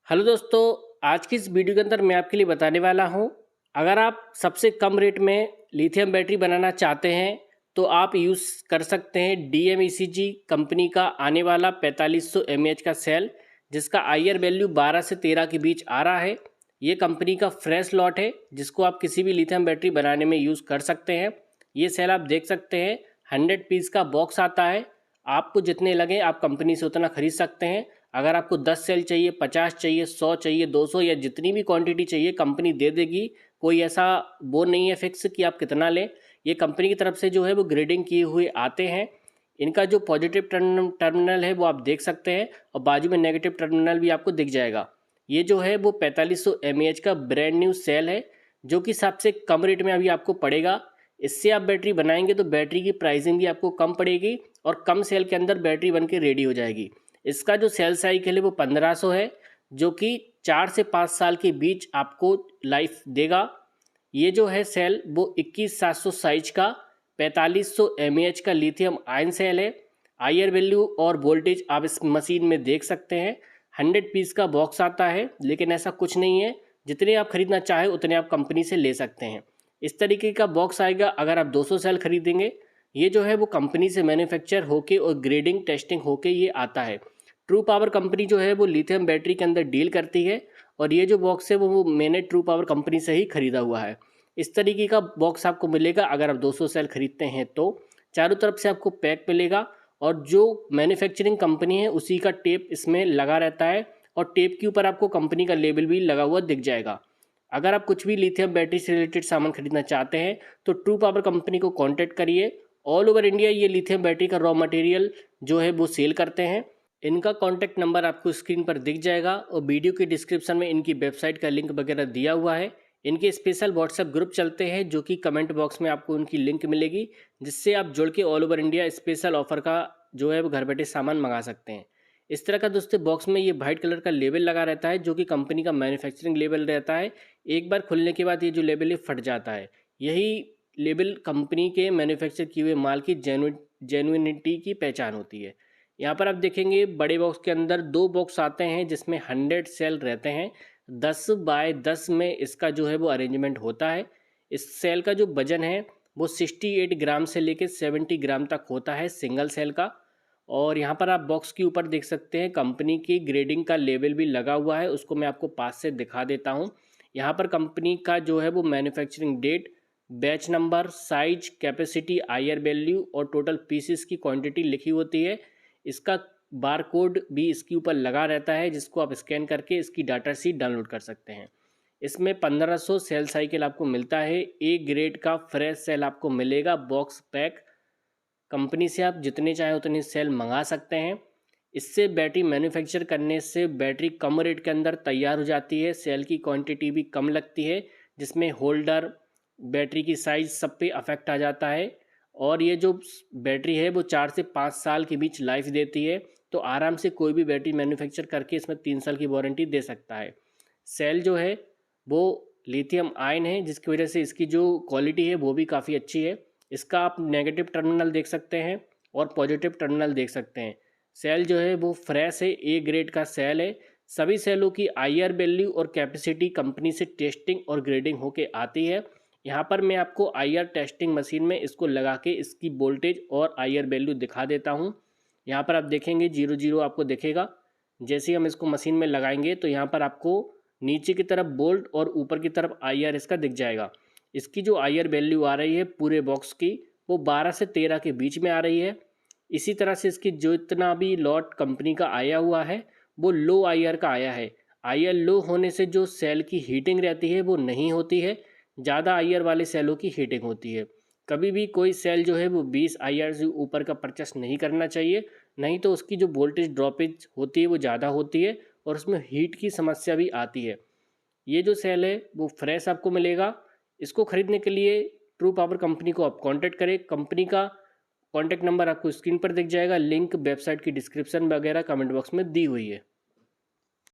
Hello दोस्तों, आज की इस वीडियो के अंदर मैं आपके लिए बताने वाला हूं, अगर आप सबसे कम रेट में लिथियम बैटरी बनाना चाहते हैं तो आप यूज़ कर सकते हैं DMECG कंपनी का आने वाला 4500 mAh का सेल, जिसका IR वैल्यू 12 से 13 के बीच आ रहा है। ये कंपनी का फ्रेश लॉट है जिसको आप किसी भी लिथियम बैटरी बनाने में यूज़ कर सकते हैं। ये सेल आप देख सकते हैं 100 पीस का बॉक्स आता है। आपको जितने लगे आप कंपनी से उतना खरीद सकते हैं। अगर आपको 10 सेल चाहिए, 50 चाहिए, 100 चाहिए, 200 या जितनी भी क्वांटिटी चाहिए कंपनी दे देगी। कोई ऐसा वो नहीं है फिक्स कि आप कितना लें। ये कंपनी की तरफ से जो है वो ग्रेडिंग किए हुए आते हैं। इनका जो पॉजिटिव टर्मिनल है वो आप देख सकते हैं और बाजू में नेगेटिव टर्मिनल भी आपको दिख जाएगा। ये जो है वो 4500 mAh का ब्रांड न्यू सेल है जो कि सबसे कम रेट में अभी आपको पड़ेगा। इससे आप बैटरी बनाएंगे तो बैटरी की प्राइसिंग भी आपको कम पड़ेगी और कम सेल के अंदर बैटरी बन के रेडी हो जाएगी। इसका जो सेल साइकिल है वो 1500 है, जो कि 4 से 5 साल के बीच आपको लाइफ देगा। ये जो है सेल वो 21700 साइज का 4500 mAh का लिथियम आयन सेल है। आईआर वैल्यू और वोल्टेज आप इस मशीन में देख सकते हैं। 100 पीस का बॉक्स आता है, लेकिन ऐसा कुछ नहीं है, जितने आप खरीदना चाहें उतने आप कंपनी से ले सकते हैं। इस तरीके का बॉक्स आएगा अगर आप 200 सेल खरीदेंगे। ये जो है वो कंपनी से मैन्युफैक्चर होके और ग्रेडिंग टेस्टिंग होके ये आता है। ट्रू पावर कंपनी जो है वो लिथियम बैटरी के अंदर डील करती है और ये जो बॉक्स है वो मैंने ट्रू पावर कंपनी से ही खरीदा हुआ है। इस तरीके का बॉक्स आपको मिलेगा अगर आप 200 सेल खरीदते हैं तो। चारों तरफ से आपको पैक मिलेगा और जो मैन्युफैक्चरिंग कंपनी है उसी का टेप इसमें लगा रहता है और टेप के ऊपर आपको कंपनी का लेबल भी लगा हुआ दिख जाएगा। अगर आप कुछ भी लिथियम बैटरी से रिलेटेड सामान खरीदना चाहते हैं तो ट्रू पावर कंपनी को कांटेक्ट करिए। ऑल ओवर इंडिया ये लिथियम बैटरी का रॉ मटेरियल जो है वो सेल करते हैं। इनका कॉन्टैक्ट नंबर आपको स्क्रीन पर दिख जाएगा और वीडियो के डिस्क्रिप्शन में इनकी वेबसाइट का लिंक वगैरह दिया हुआ है। इनके स्पेशल व्हाट्सएप ग्रुप चलते हैं जो कि कमेंट बॉक्स में आपको उनकी लिंक मिलेगी, जिससे आप जुड़ के all over India special offer का जो है वो घर बैठे सामान मंगा सकते हैं। इस तरह का दोस्तों बॉक्स में ये वाइट कलर का लेबल लगा रहता है जो कि कंपनी का मैन्युफैक्चरिंग लेबल रहता है। एक बार खुलने के बाद ये जो लेबल है फट जाता है। यही लेबल कंपनी के मैन्युफैक्चर किए हुए माल की जेन्युइनिटी की पहचान होती है। यहाँ पर आप देखेंगे बड़े बॉक्स के अंदर 2 बॉक्स आते हैं जिसमें 100 सेल रहते हैं। 10 बाय 10 में इसका जो है वो अरेंजमेंट होता है। इस सेल का जो वजन है वो 68 ग्राम से लेकर 70 ग्राम तक होता है सिंगल सेल का। और यहाँ पर आप बॉक्स के ऊपर देख सकते हैं कंपनी की ग्रेडिंग का लेबल भी लगा हुआ है, उसको मैं आपको पास से दिखा देता हूँ। यहाँ पर कंपनी का जो है वो manufacturing date, batch number, size, capacity, IR value और टोटल पीसेस की क्वांटिटी लिखी होती है। इसका बार कोड भी इसके ऊपर लगा रहता है जिसको आप स्कैन करके इसकी डाटा शीट डाउनलोड कर सकते हैं। इसमें 1500 सेल साइकिल आपको मिलता है। ए ग्रेड का फ्रेश सेल आपको मिलेगा बॉक्स पैक। कंपनी से आप जितने चाहे उतने सेल मंगा सकते हैं। इससे बैटरी मैन्युफैक्चर करने से बैटरी कम रेट के अंदर तैयार हो जाती है, सेल की क्वांटिटी भी कम लगती है, जिसमें होल्डर, बैटरी की साइज़ सब पे अफेक्ट आ जाता है। और ये जो बैटरी है वो 4 से 5 साल के बीच लाइफ देती है, तो आराम से कोई भी बैटरी मैन्युफैक्चर करके इसमें 3 साल की वारंटी दे सकता है। सेल जो है वो लिथियम आयन है जिसकी वजह से इसकी जो क्वालिटी है वो भी काफ़ी अच्छी है। इसका आप नेगेटिव टर्मिनल देख सकते हैं और पॉजिटिव टर्मिनल देख सकते हैं। सेल जो है वो फ्रेश है, ए ग्रेड का सेल है। सभी सेलों की आईआर वैल्यू और कैपेसिटी कंपनी से टेस्टिंग और ग्रेडिंग होके आती है। यहाँ पर मैं आपको आईआर टेस्टिंग मशीन में इसको लगा के इसकी वोल्टेज और आईआर वैल्यू दिखा देता हूँ। यहाँ पर आप देखेंगे 00 आपको दिखेगा। जैसे ही हम इसको मशीन में लगाएंगे तो यहाँ पर आपको नीचे की तरफ वोल्ट और ऊपर की तरफ आईआर इसका दिख जाएगा। इसकी जो आईआर वैल्यू आ रही है पूरे बॉक्स की वो 12 से 13 के बीच में आ रही है। इसी तरह से इसकी जो इतना भी लॉट कंपनी का आया हुआ है वो लो आईआर का आया है। आईआर लो होने से जो सेल की हीटिंग रहती है वो नहीं होती है, ज़्यादा आईआर वाले सेलों की हीटिंग होती है। कभी भी कोई सेल जो है वो 20 आईआर से ऊपर का परचेस नहीं करना चाहिए, नहीं तो उसकी जो वोल्टेज ड्रॉपेज होती है वो ज़्यादा होती है और उसमें हीट की समस्या भी आती है। ये जो सेल है वो फ्रेश आपको मिलेगा। इसको ख़रीदने के लिए ट्रू पावर कंपनी को आप कांटेक्ट करें। कंपनी का कांटेक्ट नंबर आपको स्क्रीन पर दिख जाएगा, लिंक वेबसाइट की डिस्क्रिप्शन वगैरह कमेंट बॉक्स में दी हुई है।